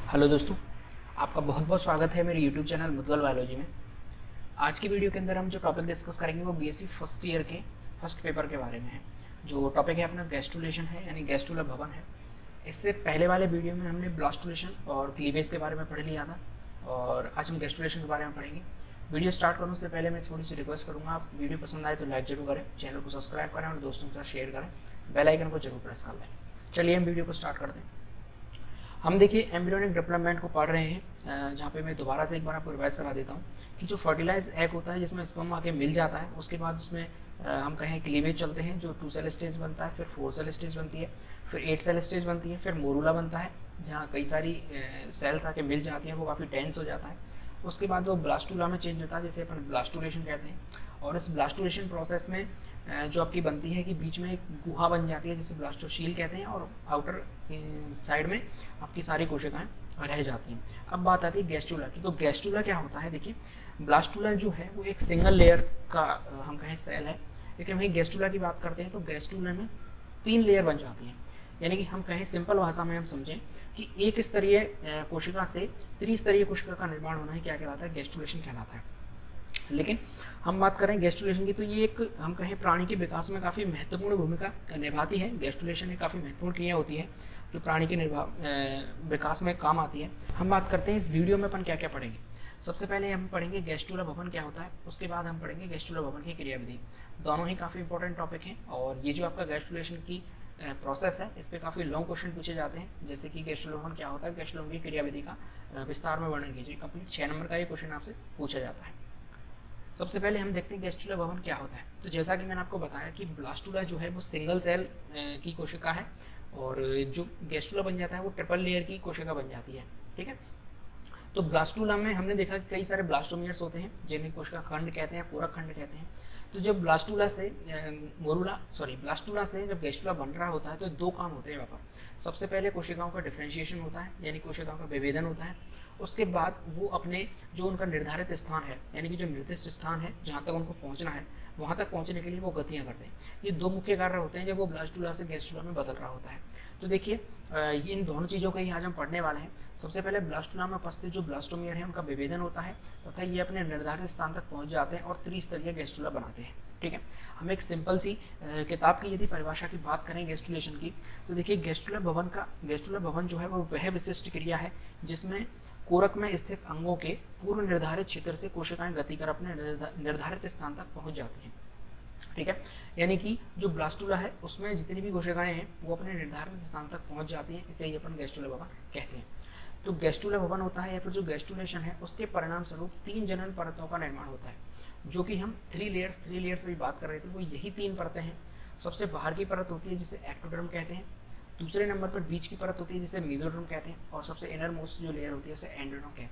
Hello दोस्तों, आपका बहुत बहुत स्वागत है मेरे यूट्यूब चैनल मुद्गल बायोलॉजी में। आज की वीडियो के अंदर हम जो टॉपिक डिस्कस करेंगे वो बीएससी फर्स्ट ईयर के फर्स्ट पेपर के बारे में है। जो टॉपिक है अपना गैस्ट्रुलेशन है, यानी गैस्ट्रुलर भवन है। इससे पहले वाले वीडियो में हमने ब्लास्टुलेशन और क्लीवेज के बारे में पढ़ लिया था और आज हम गैस्ट्रुलेशन के बारे में पढ़ेंगे। वीडियो स्टार्ट करने से पहले मैं थोड़ी सी रिक्वेस्ट करूँगा, आप वीडियो पसंद आए तो लाइक जरूर करें, चैनल को सब्सक्राइब करें और दोस्तों के साथ शेयर करें, बेल आइकन को जरूर प्रेस कर लें। चलिए हम वीडियो को स्टार्ट करते हैं। हम देखिए एम्ब्रियोनिक डेवलपमेंट को पढ़ रहे हैं, जहाँ पे मैं दोबारा से एक बार आपको रिवाइज करा देता हूँ कि जो फर्टिलाइज एग होता है जिसमें स्पर्म आके मिल जाता है, उसके बाद उसमें हम कहें क्लीवेज चलते हैं, जो 2 सेल स्टेज बनता है, फिर 4 सेल स्टेज बनती है, फिर 8 सेल स्टेज बनती है, फिर मोरूला बनता है जहाँ कई सारी सेल्स आके मिल जाती हैं, वो काफ़ी डेंस हो जाता है। उसके बाद वो ब्लास्टुला में चेंज होता है जिसे अपन ब्लास्टुलेशन कहते हैं। और इस ब्लास्टुलेशन प्रोसेस में जो आपकी बनती है कि बीच में एक गुहा बन जाती है जिसे ब्लास्टोशील कहते हैं, और आउटर साइड में आपकी सारी कोशिकाएं रह जाती हैं। अब बात आती है गैस्ट्रुला की। तो गैस्ट्रुला क्या होता है, देखिए ब्लास्टुला जो है वो एक सिंगल लेयर का हम कहें सेल है, लेकिन वहीं गैस्ट्रुला की बात करते हैं तो गैस्ट्रुला में 3 लेयर बन जाती हैं। यानी कि हम कहें सिंपल भाषा में हम समझें कि एक स्तरीय कोशिका से त्रिस्तरीय कोशिका का निर्माण होना ही क्या कहलाता है, गैस्ट्रुलेशन कहलाता है। लेकिन हम बात करें गैस्ट्रुलेशन की तो ये एक हम कहें प्राणी के विकास में काफ़ी महत्वपूर्ण भूमिका निभाती है। गैस्ट्रुलेशन एक काफ़ी महत्वपूर्ण क्रिया होती है जो प्राणी के विकास में काम आती है। हम बात करते हैं इस वीडियो में अपन क्या क्या पढ़ेंगे। सबसे पहले हम पढ़ेंगे गैस्ट्रुलर भवन क्या होता है, उसके बाद हम पढ़ेंगे गैस्ट्रुलर भवन की क्रियाविधि। दोनों ही काफ़ी इंपॉर्टेंट टॉपिक हैं और ये जो आपका गैस्ट्रुलेशन की प्रोसेस है इस पर काफ़ी लॉन्ग क्वेश्चन पूछे जाते हैं, जैसे कि गैस्ट्रुलर भवन क्या होता है, गैस्ट्रुलर भवन की क्रियाविधि का विस्तार में वर्णन कीजिए। कंप्लीट 6 नंबर का ये क्वेश्चन आपसे पूछा जाता है। सबसे पहले हम देखते हैं गैस्ट्रुलर भवन क्या होता है। तो जैसा कि मैंने आपको बताया कि ब्लास्टुला जो है वो सिंगल सेल की कोशिका है और जो गैस्ट्रुला बन जाता है वो ट्रिपल लेयर की कोशिका बन जाती है। ठीक है, तो ब्लास्टुला में हमने देखा कि कई सारे ब्लास्टोमियर्स होते हैं जिन्हें कोशिका खंड कहते हैं, पूरक खंड कहते हैं। तो जब ब्लास्टुला से ब्लास्टुला से जब गैस्ट्रुला बन रहा होता है तो 2 काम होते हैं वहाँ पर। सबसे पहले कोशिकाओं का डिफरेंशिएशन होता है, यानी कोशिकाओं का विभेदन होता है। उसके बाद वो अपने जो उनका निर्धारित स्थान है, यानी कि जो निर्दिष्ट स्थान है जहाँ तक उनको पहुँचना है, वहाँ तक पहुँचने के लिए वो गतियाँ करते हैं। ये 2 मुख्य कार्य होते हैं जब वो ब्लास्टुला से गैस्ट्रुला में बदल रहा होता है। तो देखिए ये इन दोनों चीज़ों को ही आज हम पढ़ने वाले हैं। सबसे पहले ब्लास्टुला में उपस्थित जो ब्लास्टोमियर है उनका विभेदन होता है तथा ये अपने निर्धारित स्थान तक पहुँच जाते हैं और त्रिस्तरीय गैस्ट्रुला बनाते हैं। ठीक है, हम एक सिंपल सी किताब की यदि परिभाषा की बात करें गैस्ट्रुलेशन की, तो देखिए गैस्ट्रुलर भवन जो है वो वह विशिष्ट क्रिया है जिसमें कोरक में स्थित अंगों के पूर्व निर्धारित क्षेत्र से कोशिकाएं गति कर अपने निर्धारित स्थान तक पहुंच जाती हैं। ठीक है, यानी कि जो ब्लास्टुला है उसमें जितनी भी कोशिकाएं हैं वो अपने निर्धारित स्थान तक पहुंच जाती हैं, इसे ही अपन गैस्ट्रुलर भवन कहते हैं। तो गैस्ट्रुलर भवन होता है या फिर जो गैस्ट्रुलेशन है उसके परिणाम स्वरूप 3 जनन परतों का निर्माण होता है, जो कि हम 3 लेयर्स भी बात कर रहे थे, वो यही 3 परतें हैं। सबसे बाहर की परत होती है जिसे एक्टोडर्म कहते हैं, दूसरे नंबर पर बीच की परत होती है जिसे मेसोडर्म कहते हैं, और सबसे इनर मोस्ट जो लेयर होती है उसे एंडोडर्म कहते हैं।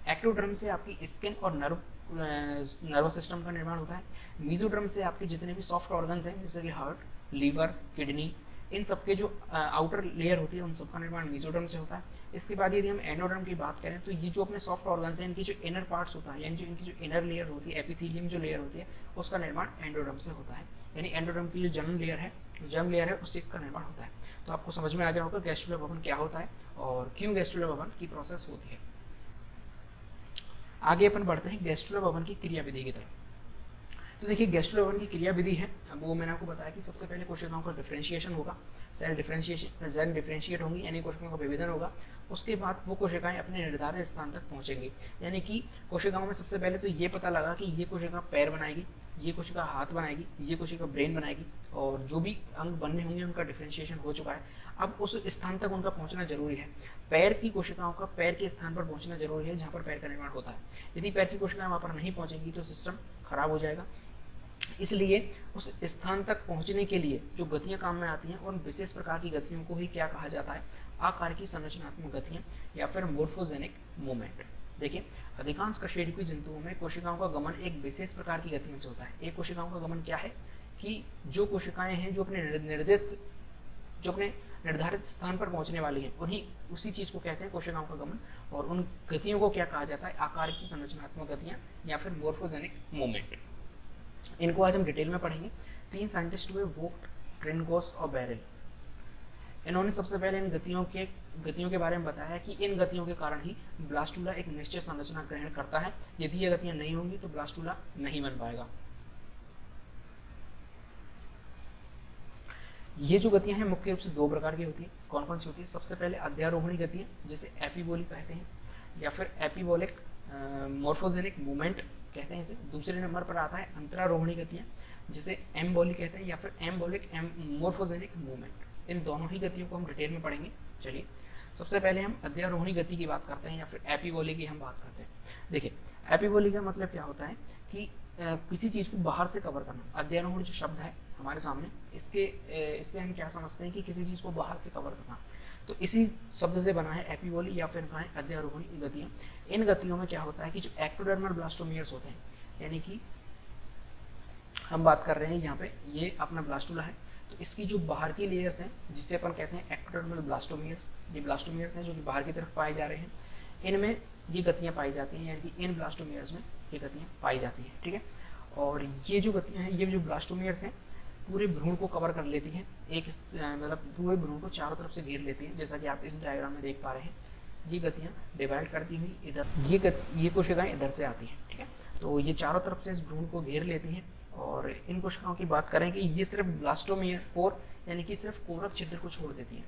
एक्टोडर्म से आपकी स्किन और नर्वस सिस्टम का निर्माण होता है। मेसोडर्म से आपके जितने भी सॉफ्ट ऑर्गन्स हैं जैसे कि हार्ट, लीवर, किडनी, इन सबके जो आउटर लेयर होती है उन सबका निर्माण मेसोडर्म से होता है। इसके बाद यदि हम एंडोडर्म की बात करें तो ये जो अपने सॉफ्ट ऑर्गन्स हैं इनकी जो इनर पार्ट्स होता है, यानी जो इनकी जो इनर लेयर होती है, एपिथेलियम जो लेयर होती है, उसका निर्माण एंडोडर्म से होता है। यानी एंडोडर्म की जो जर्म लेयर है उससे इसका निर्माण होता है। तो आपको समझ में आ गया होगा गैस्ट्रुलर भवन क्या होता है और क्यों गैस्ट्रुलर भवन की प्रोसेस होती है। आगे अपन बढ़ते हैं गैस्ट्रुलर भवन की क्रियाविधि की तरफ। तो देखिए गैस्ट्रुलर भवन की क्रियाविधि है, वो मैंने आपको बताया कि सबसे पहले कोशिकाओं का डिफरेंशिएशन होगा, सेल डिफरेंशिएट होंगी, यानी कोशिकाओं का विभेदन होगा। उसके बाद वो कोशिकाएं अपने निर्धारित स्थान तक पहुंचेंगी, यानी कि कोशिकाओं में सबसे पहले तो ये पता लगा कि ये कोशिका पैर बनाएगी, ये कोशिका हाथ बनाएगी, ये कोशिका ब्रेन बनाएगी, और जो भी अंग बनने होंगे उनका डिफरेंशिएशन हो चुका है। अब उस स्थान तक उनका पहुंचना जरूरी है। पैर की कोशिकाओं का पैर के स्थान पर पहुंचना जरूरी है जहाँ पर पैर का निर्माण होता है। यदि पैर की कोशिकाएं वहाँ पर नहीं पहुंचेंगी तो सिस्टम खराब हो जाएगा। इसलिए उस स्थान तक पहुंचने के लिए जो गतियां काम में आती हैं उन विशेष प्रकार की गतियों को ही क्या कहा जाता है, आकार की संरचनात्मक गतियां या फिर मोर्फोजेनिक मूवमेंट। देखिए अधिकांश कशेरुकी जंतुओं में कोशिकाओं का गमन एक विशेष प्रकार की गतियों से होता है। एक कोशिकाओं का गमन क्या है कि जो कोशिकाएं हैं जो अपने निर्धारित स्थान पर पहुंचने वाली हैं उन्हीं उसी चीज को कहते हैं कोशिकाओं का गमन, और उन गतियों को क्या कहा जाता है, आकार की संरचनात्मक गतियां या फिर मोर्फोजेनिक मूवमेंट। इनको आज हम डिटेल में पढ़ेंगे। 3 साइंटिस्ट हुए, वोग्ट, ट्रेनगोस और बेरेल। इन्होंने सबसे पहले इन गतियों के बारे में बताया कि इन गतियों के कारण ही ब्लास्टुला एक निश्चित संरचना ग्रहण करता है। यदि ये गतियां नहीं होंगी तो ब्लास्टुला नहीं बन पाएगा। ये जो गतियां हैं मुख्य रूप से दो प्रकार की होती हैं। कौन कौन सी होती है? सबसे पहले अध्यारोहणी गतियां, जिसे एपीबोलिक कहते हैं, या फिर एपीबोलिक मॉर्फोजेनिक मूवमेंट कहते हैं इसे। दूसरे नंबर पर आता है अंतरारोहणी गतियां, जिसे एम्बोलिक कहते हैं, या फिर एम्बोलिक मॉर्फोजेनिक मूवमेंट। इन दोनों ही गतियों को हम डिटेल में पढ़ेंगे। चलिए सबसे पहले हम अध्यारोहणी गति की बात करते हैं, या फिर एपीबोलिक की हम बात करते हैं। देखिए एपीबोलिक का मतलब क्या होता है कि किसी चीज को बाहर से कवर करना। अध्यारोहणी जो शब्द है हमारे सामने, इससे हम क्या समझते हैं कि किसी चीज को बाहर से कवर करना, तो इसी शब्द से बना है एपीबोलिक, या फिर कहें अध्यारोहणी गतियां। इन गतियों में क्या होता है कि जो एक्टोडर्मल ब्लास्टोमियर्स होते हैं, यानी कि हम बात कर रहे हैं यहाँ पे ये अपना ब्लास्टुला है, तो इसकी जो बाहर की लेयर्स हैं जिसे अपन कहते हैं एक्टोडर्मल ब्लास्टोमियर्स, ये ब्लास्टोमियर्स हैं जो कि बाहर की तरफ पाए जा रहे हैं, इनमें ये गतियां पाई जाती हैं, यानी कि इन ब्लास्टोमियर्स में ये गतियां पाई जाती हैं। ठीक है, और ये जो गतियां हैं, ये जो ब्लास्टोमियर्स हैं पूरे भ्रूण को कवर कर लेती हैं, मतलब पूरे भ्रूण को चारों तरफ से घेर लेती हैं, जैसा कि आप इस डायग्राम में देख पा रहे हैं। ये गतियां डिवाइड करती हुई इधर ये कोशिकाएं इधर से आती हैं। ठीक है, तो ये चारों तरफ से इस भ्रूण को घेर लेती हैं। और इन कोशिकाओं की बात करें कि ये सिर्फ ब्लास्टोमियर पोर, यानी कि सिर्फ कोरक छिद्र को छोड़ देती हैं।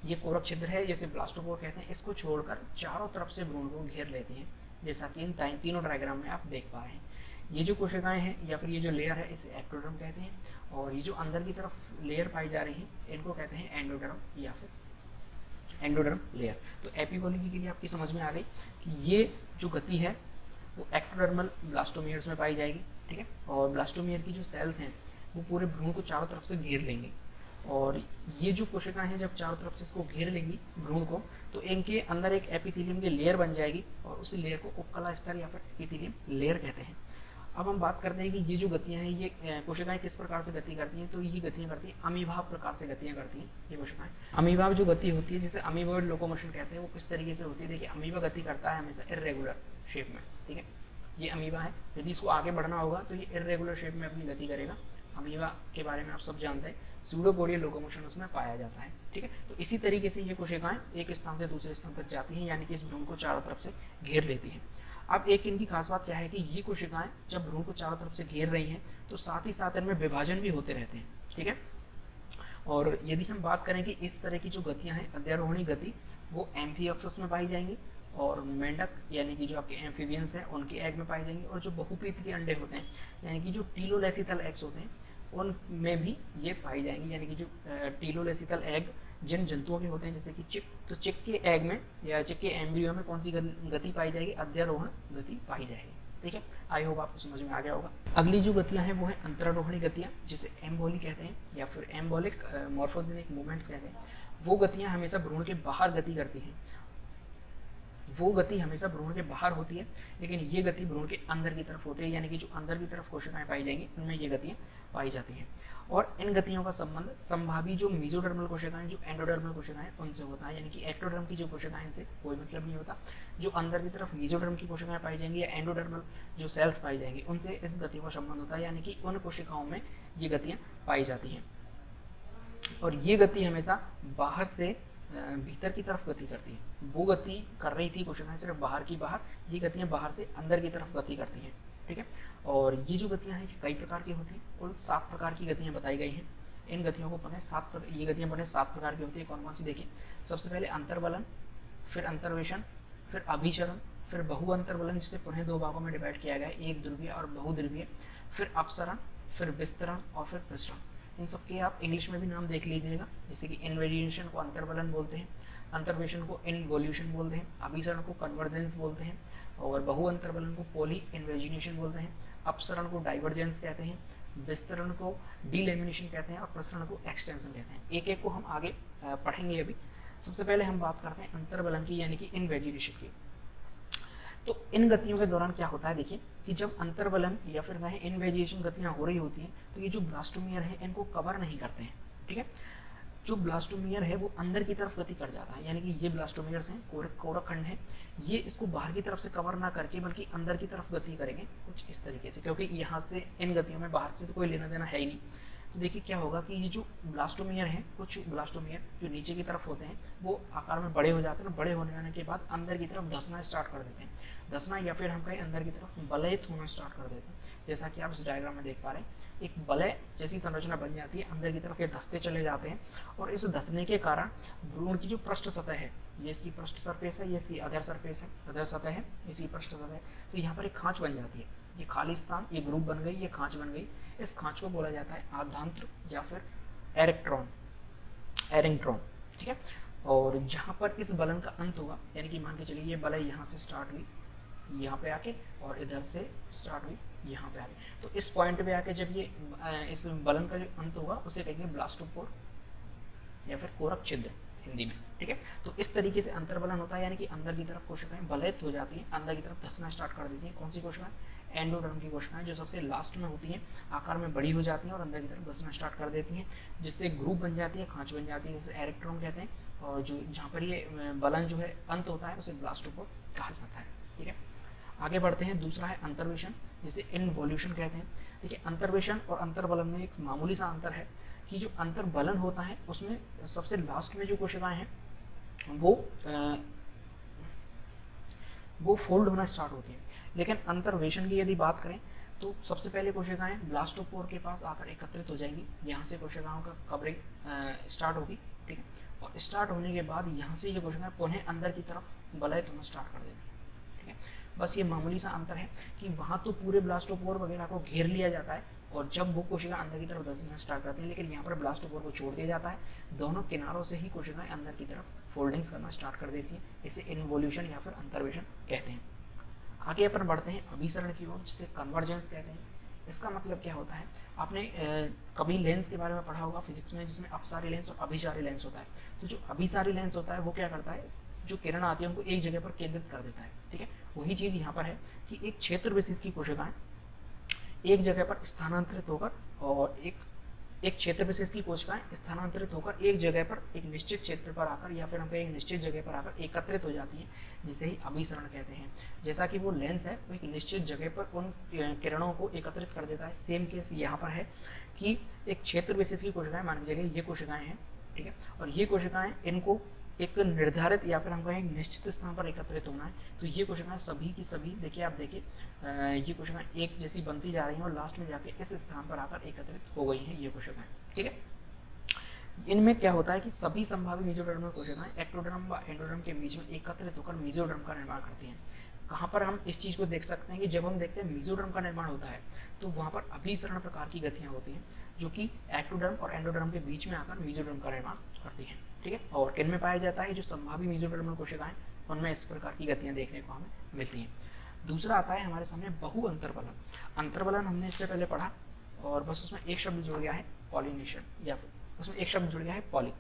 ये कोरक छिद्र है, जैसे ब्लास्टोपोर कहते हैं, इसको छोड़कर चारों तरफ से भ्रूण को घेर लेती हैं, जैसा कि इन तीनों डायग्राम में आप देख पा रहे हैं। ये जो कोशिकाएं हैं या फिर ये जो लेयर है इसे एक्टोडर्म कहते हैं, और ये जो अंदर की तरफ लेयर पाई जा रही है इनको कहते हैं एंडोडर्म या फिर एंडोडर्म लेयर। तो एपीबोलिक के लिए आपकी समझ में आ गई कि ये जो गति है वो एक्टोडर्मल ब्लास्टोमियर्स में पाई जाएगी। ठीक है, और ब्लास्टोमियर की जो सेल्स हैं वो पूरे भ्रूण को चारों तरफ से घेर लेंगे, और ये जो कोशिकाएं हैं जब चारों तरफ से इसको घेर लेंगी भ्रूण को, तो इनके अंदर एक एपिथेलियम की लेयर बन जाएगी, और उसी लेयर को उपकला स्तर या फिर एपिथेलियम लेयर कहते हैं। अब हम बात करते हैं कि ये जो गतियां हैं ये कोशिकाएं किस प्रकार से गति करती हैं। तो ये गतियां करती हैं अमीबा प्रकार से गतियां करती हैं ये कोशिकाएं। अमीबा जो गति होती है जिसे अमीबॉइड लोकोमोशन कहते हैं, वो किस तरीके से होती है? देखिए अमीबा गति करता है हमेशा इर्रेगुलर शेप में। ठीक है, ये अमीबा है, यदि इसको आगे बढ़ना होगा तो ये इर्रेगुलर शेप में अपनी गति करेगा। अमीबा के बारे में आप सब जानते हैं, सूडोपोडियल लोकोमोशन उसमें पाया जाता है। ठीक है, तो इसी तरीके से ये कोशिकाएं एक स्थान से दूसरे स्थान तक जाती हैं, यानी कि इस भ्रूण को चारों तरफ से घेर लेती हैं। अब एक इनकी खास बात क्या है कि ये कोशिकाएं जब भ्रूण को चारों तरफ से घेर रही हैं तो साथ ही साथ इनमें विभाजन भी होते रहते हैं। ठीक है, और यदि हम बात करें कि इस तरह की जो गतियां हैं अध्यारोहणी गति, वो एम्फियोक्सस में पाई जाएंगी, और मेंढक यानी कि जो आपके एम्फीबियंस हैं उनके एग में पाई जाएंगी, और जो बहुपीत के अंडे होते हैं यानी कि जो टीलोलेसिथल एग्स होते हैं उनमें भी ये पाई जाएंगी। यानी कि जो टीलोलेसिथल एग जिन जंतुओं के होते हैं जैसे कि चिक, तो चिक के एग में या चिक के एम्ब्रियो में कौन सी गति पाई जाएगी? अध्यारोहण गति पाई जाएगी। ठीक है, आई होप आपको समझ में आ गया होगा। अगली जो गतियां हैं वो है अंतरारोहणी गतियां, जिसे एम्बोलिक कहते हैं या फिर एम्बोलिक मॉर्फोजेनिक मूवमेंट्स कहते हैं। वो गतियां हमेशा भ्रूण के बाहर गति करती हैं, वो गति हमेशा भ्रूण के बाहर होती है, लेकिन ये गति भ्रूण के अंदर की तरफ होती है, यानी कि जो अंदर की तरफ कोशिकाएं पाई जाएंगी उनमें ये गतियां पाई जाती हैं। और इन गतियों का संबंध संभावी जो मेसोडर्मल कोशिकाएं, जो एंडोडर्मल कोशिकाएं उनसे होता है, यानी कि एक्टोडर्म की जो कोशिकाएं इनसे कोई मतलब नहीं होता। जो अंदर की तरफ मेसोडर्म की कोशिकाएं पाई जाएंगी या एंडोडर्मल जो सेल्स पाई जाएंगी उनसे इस गति का संबंध होता है, यानी कि उन कोशिकाओं में ये गतियां पाई जाती हैं। और ये गति हमेशा बाहर से भीतर की तरफ गति करती है। वो गति कर रही थी कोशिकाएं सिर्फ बाहर की बाहर, ये गतियां बाहर से अंदर की तरफ गति करती हैं। ठीक है, और ये जो गतियां हैं कई प्रकार की होती हैं, कुल 7 प्रकार की गतियां बताई गई हैं। इन गतियों को बने ये गतियां बने 7 प्रकार की होती है। कौन कौन सी देखिए, सबसे पहले अंतर्वलन, फिर अंतर्वेशन, फिर अभिचरण, फिर बहु अंतर्वलन जिसे पुनः 2 भागों में डिवाइड किया गया है, एक ध्रुवीय और बहुध्रुवीय, फिर अपसरण, फिर विस्तरण और फिर प्रसरण। इन सब के आप इंग्लिश में भी नाम देख लीजिएगा, जैसे कि इन्वेजिनेशन को अंतर्वलन बोलते हैं, अंतर्वेशन को इनवोल्यूशन बोलते हैं, अभिसरण को कन्वर्जेंस बोलते हैं, और बहु अंतर्वलन को पॉली इन्वेजिनेशन बोलते हैं, अपसरण को डाइवर्जेंस कहते हैं, विस्तरण को डीलेमिनेशन कहते हैं, और प्रसरण को एक्सटेंशन कहते हैं। एक एक को हम आगे पढ़ेंगे अभी। सबसे पहले हम बात करते हैं अंतर्वलन की, यानी कि इन्वेजिनेशन की। तो इन गतियों के दौरान क्या होता है, देखिए कि जब अंतर्वलन या फिर वह इन्वेजिनेशन गतियां हो रही होती हैं तो ये जो ब्लास्टोमियर है इनको कवर नहीं करते हैं। ठीक है, जो ब्लास्टोमियर है वो अंदर की तरफ गति कर जाता है, यानी कि ये ब्लास्टोमियर्स हैं, कोरक खंड है, ये इसको बाहर की तरफ से कवर ना करके बल्कि अंदर की तरफ गति करेंगे कुछ इस तरीके से, क्योंकि यहाँ से इन गतियों में बाहर से तो कोई लेना देना है ही नहीं। तो देखिए क्या होगा कि ये जो ब्लास्टोमियर है, कुछ ब्लास्टोमियर जो नीचे की तरफ होते हैं वो आकार में बड़े हो जाते हैं, बड़े होने के बाद अंदर की तरफ धंसना स्टार्ट कर देते हैं, धंसना या फिर हम कहें अंदर की तरफ वलयित होना स्टार्ट कर देते हैं। जैसा कि आप इस डायग्राम में देख पा रहे हैं, एक वलय जैसी संरचना बन जाती है, अंदर की तरफ ये धंसते चले जाते हैं और इस धंसने के कारण भ्रूण की जो पृष्ठ सतह है, ये इसकी पृष्ठ सरफेस है, ये इसकी अधर सरफेस है, अधर सतह है, इसकी पृष्ठ सतह है, तो यहाँ पर एक खांच बन जाती है, ये खाली स्थान, ये ग्रुप बन गई, ये खांच बन गई। इस खांच को बोला जाता है आधांत्र या फिर एरेक्ट्रॉन, एरिंगट्रॉन, ठीक है। और जहाँ पर इस बलन का अंत होगा, यानी कि मान के चलिए ये बलन यहाँ से स्टार्ट हुई, यहाँ पे आके, और इधर से स्टार्ट हुई यहाँ पे आके, तो इस पॉइंट पे आके जब ये इस बलन का जो अंत होगा उसे कहेंगे ब्लास्टोपोर या फिर कोरक छिद्र हिंदी में, ठीक है। तो इस तरीके से अंतर्बलन होता है, यानी कि अंदर की तरफ कोशिकाएं वलयित हो जाती हैं, अंदर की तरफ धंसना स्टार्ट कर देती हैं। कौन सी कोशिकाएं? एंडोडर्म की कोशिकाएं, जो सबसे लास्ट में होती हैं, आकार में बड़ी हो जाती हैं और अंदर की तरफ धंसना स्टार्ट कर देती हैं, जिससे ग्रुप बन जाती है, खांच बन जाती है, जिसे एरेक्ट्रॉन कहते हैं। और जो जहाँ पर ये बलन जो है अंत होता है उसे ब्लास्टोपोर कहा जाता है, ठीक है। आगे बढ़ते हैं, दूसरा है अंतर्वेशन, जिसे इनवोल्यूशन कहते हैं। देखिए अंतर्वेशन और अंतर्बलन में एक मामूली सा अंतर है कि जो अंतर्बलन होता है उसमें सबसे लास्ट में जो कोशिकाएं हैं वो फोल्ड होना स्टार्ट होती है, लेकिन अंतर्वेशन की यदि बात करें तो सबसे पहले कोशिकाएं ब्लास्टोपोर के पास आकर एकत्रित हो जाएंगी, यहाँ से कोशिकाओं का कवरिंग स्टार्ट होगी, ठीक है। और स्टार्ट होने के बाद यहाँ से ये कोशिकाएं पुनः अंदर की तरफ वलयित होना स्टार्ट कर देती हैं, ठीक है। बस ये मामूली सा अंतर है कि वहाँ तो पूरे ब्लास्टोपोर वगैरह को घेर लिया जाता है और जब वो कोशिका अंदर की तरफ धंसना स्टार्ट करती है, लेकिन यहाँ पर ब्लास्टोपोर को छोड़ दिया जाता है, दोनों किनारों से ही कोशिकाएं अंदर की तरफ फोल्डिंग्स करना स्टार्ट कर देती हैं। इसे इनवोल्यूशन या फिर अंतर्वेशन कहते हैं। आगे अपन बढ़ते हैं अभिसरण की ओर, जिसे कन्वर्जेंस कहते हैं। इसका मतलब क्या होता है? आपने कभी लेंस के बारे में पढ़ा होगा फिजिक्स में, जिसमें अपसारी लेंस और अभिसारी लेंस होता है। तो जो अभिसारी लेंस होता है वो क्या करता है, जो किरण आती है उनको एक जगह पर केंद्रित कर देता है, ठीक है। वही चीज़ यहाँ पर है कि एक क्षेत्र विशेष की कोशिकाएं एक जगह पर स्थानांतरित होकर और एक क्षेत्र विशेष की कोशिकाएं स्थानांतरित होकर एक जगह पर एक निश्चित क्षेत्र पर आकर या फिर हम कहें एक निश्चित जगह पर आकर एकत्रित हो जाती है, जिसे ही अभिसरण कहते हैं। जैसा कि वो लेंस है वो एक निश्चित जगह पर उन किरणों को एकत्रित कर देता है, सेम केस यहाँ पर है कि एक क्षेत्र विशेष की कोशिकाएं, मान लीजिए ये कोशिकाएं हैं, ठीक है, और ये कोशिकाएं इनको एक निर्धारित या फिर हम कहें निश्चित स्थान पर एकत्रित होना है। तो ये कोशिकाएं सभी की सभी देखिए, आप देखिए ये कोशिकाएं एक जैसी बनती जा रही हैं और लास्ट में जाके इस स्थान पर आकर एकत्रित हो गई हैं ये कोशिकाएं, ठीक है। इनमें क्या होता है कि सभी संभावित मेसोडर्मल कोशिकाएं एक्टोडर्म व एंडोडर्म के बीच में एकत्रित होकर मेसोडर्म का निर्माण करती हैं। कहाँ पर हम इस चीज़ को देख सकते हैं कि जब हम देखते हैं मेसोडर्म का निर्माण होता है तो वहाँ पर अभिसरण प्रकार की गतियाँ होती हैं, जो कि एक्टोडर्म और एंडोडर्म के बीच में आकर मेसोडर्म का निर्माण करती हैं, ठीक है। और किन में पाया जाता है? जो संभावित मेसोडर्मल कोशिकाएं, उनमें इस प्रकार की गतियाँ देखने को हमें मिलती हैं। दूसरा आता है हमारे सामने बहु अंतर्बलन। अंतर्बलन हमने इससे पहले पढ़ा और बस उसमें एक शब्द जुड़ गया है पॉलिनेशन, या फिर उसमें एक शब्द जुड़ गया है पॉली।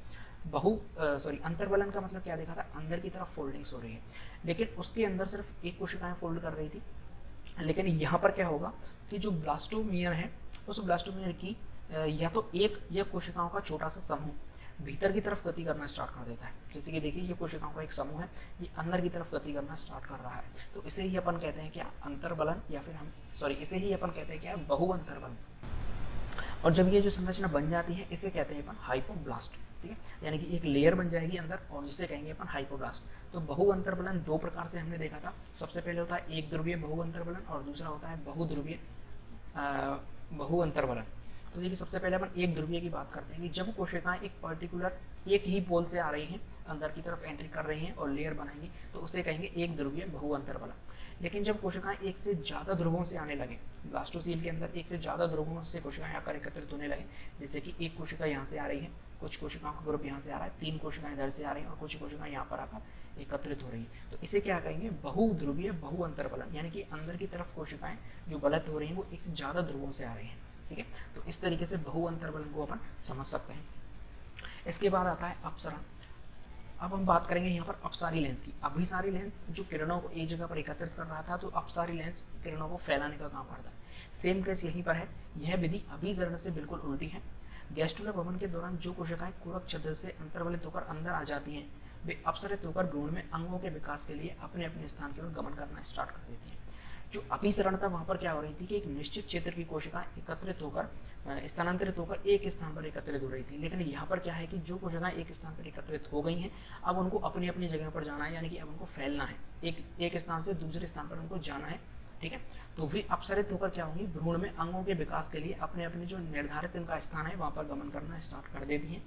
अंतर्बलन का मतलब क्या देखा था? अंदर की तरफ फोल्डिंग्स हो रही है, लेकिन उसके अंदर सिर्फ एक कोशिकाएं फोल्ड कर रही थी। लेकिन यहाँ पर क्या होगा कि जो ब्लास्टोमियर है उस ब्लास्टोमियर की या तो एक या कोशिकाओं का छोटा सा समूह भीतर की तरफ गति करना स्टार्ट कर देता है। जैसे कि देखिए ये कोशिकाओं का एक समूह है, ये अंदर की तरफ गति करना स्टार्ट कर रहा है, तो इसे ही अपन कहते हैं क्या? अंतर्बलन, या फिर इसे ही अपन कहते हैं क्या? बहु अंतर्बलन। और जब ये जो संरचना बन जाती है इसे कहते हैं अपन हाइपोब्लास्ट, ठीक है, यानी कि एक लेयर बन जाएगी अंदर और जिसे कहेंगे अपन हाइपोब्लास्ट। तो बहु अंतर्बलन दो प्रकार से हमने देखा था। सबसे पहले होता है एक ध्रुवीय बहु अंतर्बलन और दूसरा होता है बहुध्रुवीय बहु अंतर्बलन। तो देखिए सबसे पहले अपन एक ध्रुवीय की बात करते हैं कि जब कोशिकाएं एक पर्टिकुलर एक ही पोल से आ रही हैं, अंदर की तरफ एंट्री कर रही हैं और लेयर बनाएंगी, तो उसे कहेंगे एक ध्रुवीय बहु अंतर्बलन। लेकिन जब कोशिकाएं एक से ज़्यादा ध्रुवों से आने लगे, ब्लास्टोसील के अंदर एक से ज़्यादा ध्रुवों से कोशिकाएं आकर एकत्रित होने लगे, जैसे कि एक कोशिका यहाँ से आ रही है, कुछ कोशिकाओं का ग्रुप यहाँ से आ रहा है, 3 कोशिकाएं इधर से आ रही हैं और कुछ कोशिकाएं यहाँ पर आकर एकत्रित हो रही है, तो इसे क्या कहेंगे? बहुध्रुवीय बहु अंतर्बलन। यानी कि अंदर की तरफ कोशिकाएं जो गलत हो रही हैं वो एक से ज़्यादा ध्रुवों से आ रही हैं, ठीक है। तो इस तरीके से बहु अंतर्बलन को अपन समझ सकते हैं। इसके बाद आता है अपसरण। अब हम बात करेंगे यहाँ पर अपसारी लेंस की। अभिसारी लेंस जो किरणों को एक जगह पर एकत्रित कर रहा था, तो अपसारी लेंस किरणों को फैलाने का काम करता है। सेम केस यहीं पर है। यह विधि अभिसरण से बिल्कुल उल्टी है। गैस्ट्रुलर भवन के दौरान जो कोशिकाएं कोरक छिद्र से अंतर्वलित होकर अंदर आ जाती हैं, वे अपसरित होकर भ्रूण में अंगों के विकास के लिए अपने अपने स्थान की ओर गमन करना स्टार्ट कर देती हैं। जो अभिसरण था वहाँ पर क्या हो रही थी कि एक निश्चित क्षेत्र की कोशिकाएं एकत्रित होकर स्थानांतरित होकर एक स्थान पर एकत्रित हो रही थी। लेकिन यहाँ पर क्या है कि जो कोशिकाएं एक स्थान पर एकत्रित हो गई हैं, अब उनको अपनी अपनी जगह पर जाना है, यानी कि अब उनको फैलना है, एक स्थान से दूसरे स्थान पर उनको जाना है। ठीक है, तो वे अपसरित होकर क्या होंगी, भ्रूण में अंगों के विकास के लिए अपने अपने जो निर्धारित इनका स्थान है वहाँ पर गमन करना स्टार्ट कर देती हैं।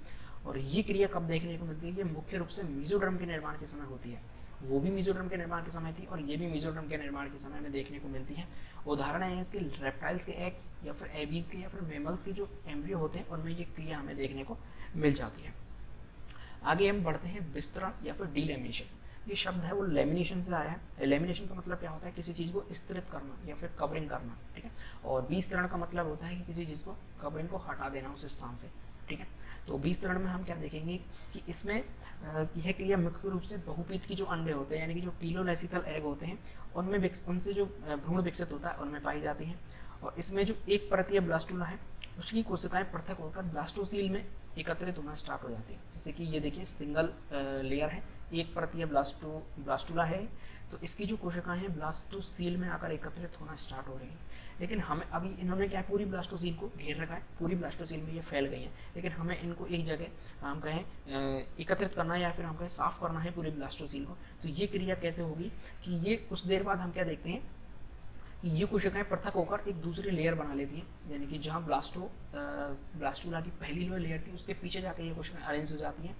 और ये क्रिया कब देखने को मिलती है, ये मुख्य रूप से मेसोडर्म के निर्माण के समय होती है। वो भी मेसोडर्म के निर्माण के समय थी और ये भी मेसोडर्म के निर्माण के समय में देखने को मिलती है। उदाहरण है इसके रेप्टाइल्स के एग्स या फिर एबीज के या फिर मेमल्स के जो एम्ब्रियो होते हैं उनमें ये क्रिया हमें देखने को मिल जाती है। आगे हम बढ़ते हैं विस्तरण या फिर डीलेमिनेशन। ये शब्द है वो लेमिनेशन से आया है। लेमिनेशन का मतलब क्या होता है, किसी चीज़ को स्तृत करना या फिर कवरिंग करना। ठीक है, और विस्तरण का मतलब होता है कि किसी चीज़ को कवरिंग को हटा देना उस स्थान से। ठीक है, तो विस्तरण में हम क्या देखेंगे कि इसमें यह क्रिया मुख्य रूप से बहुपीत की जो अंडे होते हैं, यानी कि जो पीलोलेसिथल एग होते हैं उनमें उनसे जो भ्रूण विकसित होता है उनमें पाई जाती है। और इसमें जो एक परतीय ब्लास्टुला है उसकी कोशिकाएं पृथक होकर ब्लास्टोसील में एकत्रित होना स्टार्ट हो जाती है। जैसे कि ये देखिए सिंगल लेयर है, एक परतीय ब्लास्टुला है, तो इसकी जो कोशिकाएं हैं ब्लास्टोसील में आकर एकत्रित होना स्टार्ट हो रही हैं। लेकिन हमें अभी इन्होंने क्या पूरी ब्लास्टोसील को घेर रखा है, पूरी ब्लास्टोसील में ये फैल गई हैं, लेकिन हमें इनको एक जगह हम कहें एकत्रित करना है या फिर हम कहें साफ करना है पूरी ब्लास्टोसील को। तो ये क्रिया कैसे होगी कि ये कुछ देर बाद हम क्या देखते हैं कि ये कोशिकाएं पृथक होकर एक दूसरी लेयर बना लेती हैं, यानी कि जहाँ ब्लास्टुला की पहली जो लेयर थी उसके पीछे जाकर ये कोशिकाएं अरेंज हो जाती हैं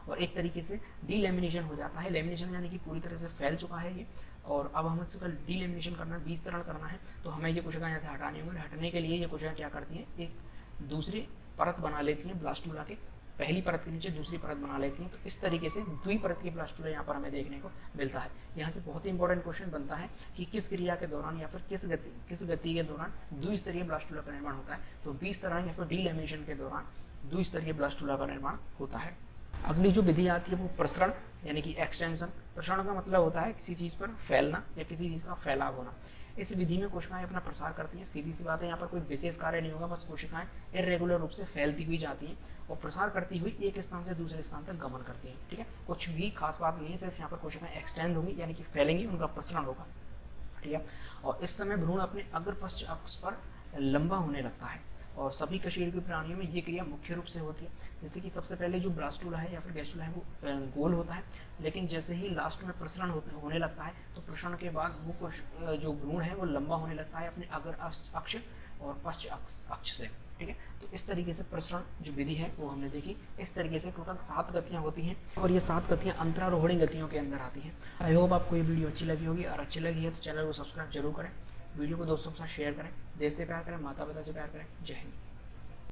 और एक तरीके से डीलेमिनेशन हो जाता है। लेमिनेशन यानी कि पूरी तरह से फैल चुका है ये, और अब हमें इसका डीलेमिनेशन करना है, विस्तरण करना है, तो हमें ये कोशिकाएं यहाँ से हटानी होंगी। हटने के लिए ये कोशिकाएं क्या करती हैं, एक दूसरी परत बना लेती हैं ब्लास्टुला के, पहली परत के नीचे दूसरी परत बना लेती हैं। तो इस तरीके से द्विपरतीय ब्लास्टुला यहाँ पर हमें देखने को मिलता है। यहाँ से बहुत ही इंपॉर्टेंट क्वेश्चन बनता है कि किस क्रिया के दौरान या फिर किस गति के दौरान द्विस्तरीय ब्लास्टुला का निर्माण होता है। तो विस्तरण या फिर डीलेमिनेशन के दौरान द्विस्तरीय ब्लास्टुला का निर्माण होता है। अगली जो विधि आती है वो प्रसरण यानी कि एक्सटेंशन। प्रसरण का मतलब होता है किसी चीज़ पर फैलना या किसी चीज़ का फैलाव होना। इस विधि में कोशिकाएं अपना प्रसार करती हैं, सीधी सी बात है, यहाँ पर कोई विशेष कार्य नहीं होगा, बस कोशिकाएं इरेगुलर रूप से फैलती हुई जाती हैं और प्रसार करती हुई एक स्थान से दूसरे स्थान तक गमन करती हैं। ठीक है, कुछ भी खास बात नहीं है, सिर्फ यहाँ पर कोशिकाएं एक्सटेंड होंगी यानी कि फैलेंगी, उनका प्रसरण होगा। ठीक है, और इस समय भ्रूण अपने अग्र पश्च अक्ष पर लंबा होने लगता है और सभी कशेरुकी प्राणियों में ये क्रिया मुख्य रूप से होती है। जैसे कि सबसे पहले जो ब्लास्टुला है या फिर गैस्टुला है वो गोल होता है, लेकिन जैसे ही लास्ट में प्रसरण होने लगता है तो प्रसरण के बाद वो जो भ्रूण है वो लंबा होने लगता है अपने अग्र अक्ष और पश्च अक्ष से। ठीक है, तो इस तरीके से प्रसरण जो विधि है वो हमने देखी। इस तरीके से टोटल 7 गतियाँ होती हैं और ये 7 गतियाँ अंतरारोहणी गतियों के अंदर आती हैं। आई होप आपको ये वीडियो अच्छी लगी होगी, और अच्छी लगी है तो चैनल को सब्सक्राइब जरूर करें, वीडियो को दोस्तों के साथ शेयर करें, देश से प्यार करें, माता पिता से प्यार करें। जय हिंद।